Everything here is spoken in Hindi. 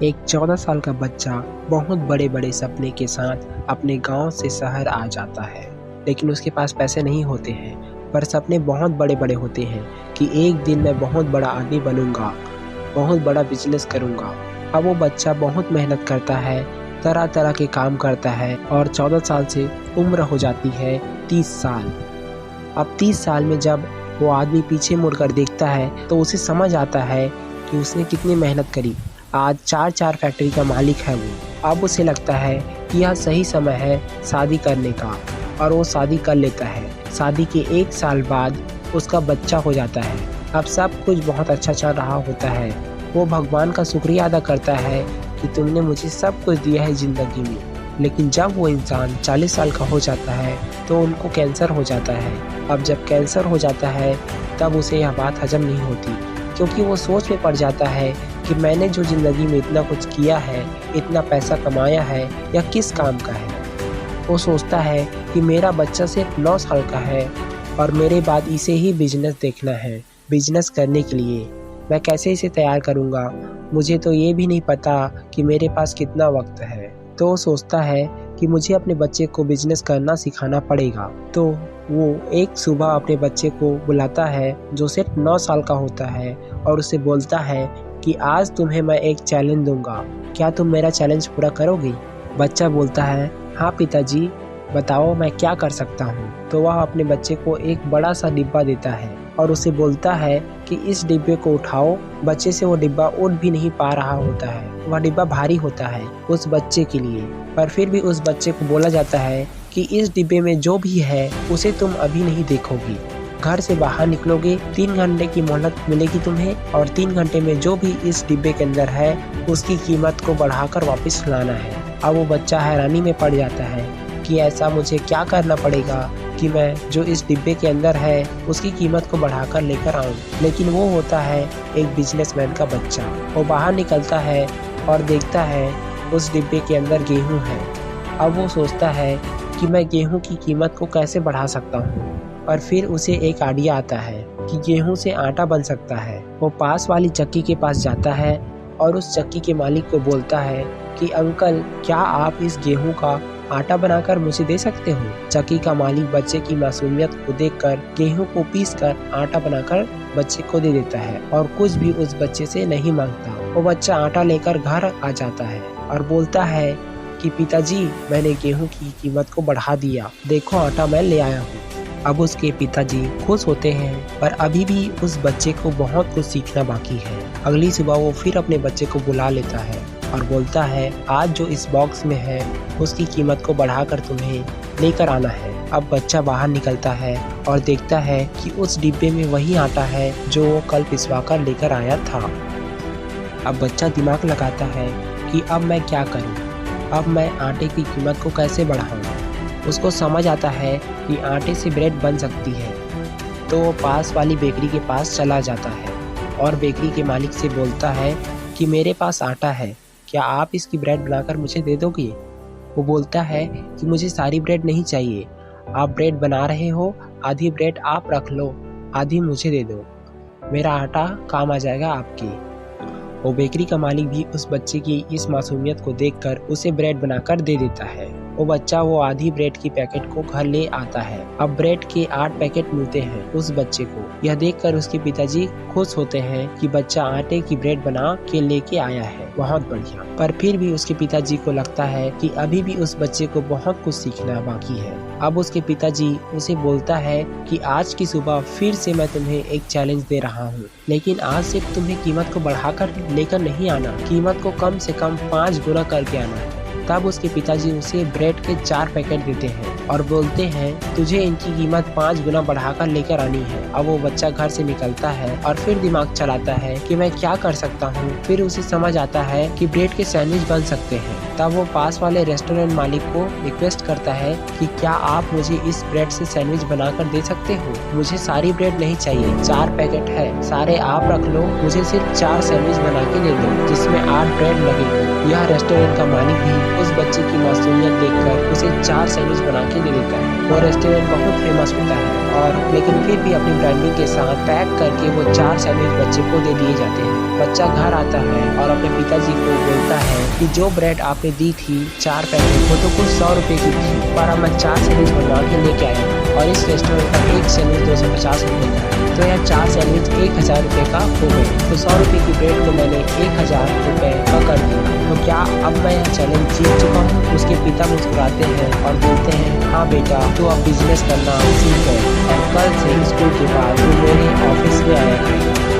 एक 14 साल का बच्चा बहुत बड़े-बड़े सपने के साथ अपने गांव से शहर आ जाता है। लेकिन उसके पास पैसे नहीं होते हैं, पर सपने बहुत बड़े-बड़े होते हैं कि एक दिन मैं बहुत बड़ा आदमी बनूंगा, बहुत बड़ा बिजनेस करूंगा। अब वो बच्चा बहुत मेहनत करता है, तरह-तरह के काम करता है और 14 साल से उम्र हो जाती है 30 साल। अब 30 साल में जब वो आदमी पीछे मुड़कर देखता है तो उसे समझ आता है कि उसने कितनी मेहनत करी। आज 4 फैक्ट्री का मालिक है वो। अब उसे लगता है कि यह सही समय है शादी करने का और वो शादी कर लेता है। शादी के 1 साल बाद उसका बच्चा हो जाता है। अब सब कुछ बहुत अच्छा चल रहा होता है। वो भगवान का शुक्रिया अदा करता है कि तुमने मुझे सब कुछ दिया है ज़िंदगी में। लेकिन जब वो इंसान 40 साल का हो जाता है तो उनको कैंसर हो जाता है। अब जब कैंसर हो जाता है तब उसे यह बात हजम नहीं होती, क्योंकि वो सोच में पड़ जाता है कि मैंने जो ज़िंदगी में इतना कुछ किया है, इतना पैसा कमाया है, यह किस काम का है। वो सोचता है कि मेरा बच्चा सिर्फ 9 साल का है और मेरे बाद इसे ही बिजनेस देखना है। बिजनेस करने के लिए मैं कैसे इसे तैयार करूँगा, मुझे तो ये भी नहीं पता कि मेरे पास कितना वक्त है। तो वो सोचता है कि मुझे अपने बच्चे को बिजनेस करना सिखाना पड़ेगा। तो वो एक सुबह अपने बच्चे को बुलाता है जो सिर्फ 9 साल का होता है और उसे बोलता है कि आज तुम्हें मैं एक चैलेंज दूंगा, क्या तुम मेरा चैलेंज पूरा करोगी? बच्चा बोलता है, हाँ पिताजी, बताओ मैं क्या कर सकता हूँ। तो वह अपने बच्चे को एक बड़ा सा डिब्बा देता है और उसे बोलता है कि इस डिब्बे को उठाओ। बच्चे से वो डिब्बा उठ भी नहीं पा रहा होता है, वह डिब्बा भारी होता है उस बच्चे के लिए। पर फिर भी उस बच्चे को बोला जाता है कि इस डिब्बे में जो भी है उसे तुम अभी नहीं देखोगी। घर से बाहर निकलोगे, 3 घंटे की मोहलत मिलेगी तुम्हें और 3 घंटे में जो भी इस डिब्बे के अंदर है उसकी कीमत को बढ़ाकर वापस लाना है। अब वो बच्चा हैरानी में पड़ जाता है कि ऐसा मुझे क्या करना पड़ेगा कि मैं जो इस डिब्बे के अंदर है उसकी कीमत को बढ़ाकर लेकर आऊं। लेकिन वो होता है एक बिजनेसमैन का बच्चा। वो बाहर निकलता है और देखता है उस डिब्बे के अंदर गेहूं है। अब वो सोचता है कि मैं गेहूं की कीमत को कैसे बढ़ा सकता हूँ। और फिर उसे एक आइडिया आता है कि गेहूं से आटा बन सकता है। वो पास वाली चक्की के पास जाता है और उस चक्की के मालिक को बोलता है कि अंकल, क्या आप इस गेहूं का आटा बनाकर मुझे दे सकते हो? चक्की का मालिक बच्चे की मासूमियत को देखकर गेहूं को पीसकर आटा बनाकर बच्चे को दे देता है और कुछ भी उस बच्चे से नहीं मांगता। वो बच्चा आटा लेकर घर आ जाता है और बोलता है कि पिताजी, मैंने गेहूं की कीमत को बढ़ा दिया, देखो आटा मैं ले आया हूँ। अब उसके पिताजी खुश होते हैं, पर अभी भी उस बच्चे को बहुत कुछ सीखना बाकी है। अगली सुबह वो फिर अपने बच्चे को बुला लेता है और बोलता है, आज जो इस बॉक्स में है उसकी कीमत को बढ़ाकर तुम्हें लेकर आना है। अब बच्चा बाहर निकलता है और देखता है कि उस डिब्बे में वही आटा है जो वो कल पिसवाकर लेकर आया था। अब बच्चा दिमाग लगाता है कि अब मैं क्या करूं, अब मैं आटे की कीमत को कैसे बढ़ाऊं। उसको समझ आता है कि आटे से ब्रेड बन सकती है। तो वो पास वाली बेकरी के पास चला जाता है और बेकरी के मालिक से बोलता है कि मेरे पास आटा है, क्या आप इसकी ब्रेड बनाकर मुझे दे दोगे? वो बोलता है कि मुझे सारी ब्रेड नहीं चाहिए, आप ब्रेड बना रहे हो, आधी ब्रेड आप रख लो, आधी मुझे दे दो, मेरा आटा काम आ जाएगा आपके। वो बेकरी का मालिक भी उस बच्चे की इस मासूमियत को देखकर उसे ब्रेड बनाकर दे देता है। वो बच्चा वो आधी ब्रेड की पैकेट को घर ले आता है। अब ब्रेड के 8 पैकेट मिलते हैं उस बच्चे को। यह देखकर उसके पिताजी खुश होते हैं कि बच्चा आटे की ब्रेड बना के लेके आया है, बहुत बढ़िया। पर फिर भी उसके पिताजी को लगता है कि अभी भी उस बच्चे को बहुत कुछ सीखना बाकी है। अब उसके पिताजी उसे बोलता है कि आज की सुबह फिर से मैं तुम्हें एक चैलेंज दे रहा हूँ, लेकिन आज सिर्फ तुम्हें कीमत को बढ़ाकर लेकर नहीं आना, कीमत को कम से कम 5 गुना करके आना है। तब उसके पिताजी उसे ब्रेड के 4 पैकेट देते हैं और बोलते हैं, तुझे इनकी कीमत 5 गुना बढ़ाकर लेकर आनी है। अब वो बच्चा घर से निकलता है और फिर दिमाग चलाता है कि मैं क्या कर सकता हूँ। फिर उसे समझ आता है कि ब्रेड के सैंडविच बन सकते हैं। तब वो पास वाले रेस्टोरेंट मालिक को रिक्वेस्ट करता है कि क्या आप मुझे इस ब्रेड से सैंडविच बनाकर दे सकते हो? मुझे सारी ब्रेड नहीं चाहिए, 4 पैकेट है, सारे आप रख लो, मुझे सिर्फ 4 सैंडविच बना के दे दो जिसमें 8 ब्रेड लगेगा। यह रेस्टोरेंट का मालिक भी उस बच्चे की मासूमियत देखकर उसे 4 सैंडविच बना के दे देता है। वो रेस्टोरेंट बहुत फेमस होता है और लेकिन फिर भी अपनी ब्रांडिंग के साथ पैक करके वो 4 सैंडविच बच्चे को दे दिए जाते हैं। बच्चा घर आता है और अपने पिताजी को बोलता है कि जो ब्रेड आपने दी थी 4 पैकेट, वो तो कुछ 100 रुपए की थी, पर अब मैं 4 सैंडविच बनवा के लेके आया हूँ और इस रेस्टोरेंट का एक सैंडविच 250 रुपए का है, तो यह 4 सैंडविच 1000 रुपए का हो गए। तो 100 रुपए की ब्रेड को मैंने 1000 रुपए का कर दिया, तो क्या अब मैं यह चैलेंज जीत चुका हूँ? उसके पिता मुस्कुराते हैं और बोलते हैं, हाँ बेटा, तू अब बिजनेस करना सीख गए और कल से स्कूल के बाद तू मेरे ऑफिस में आया है।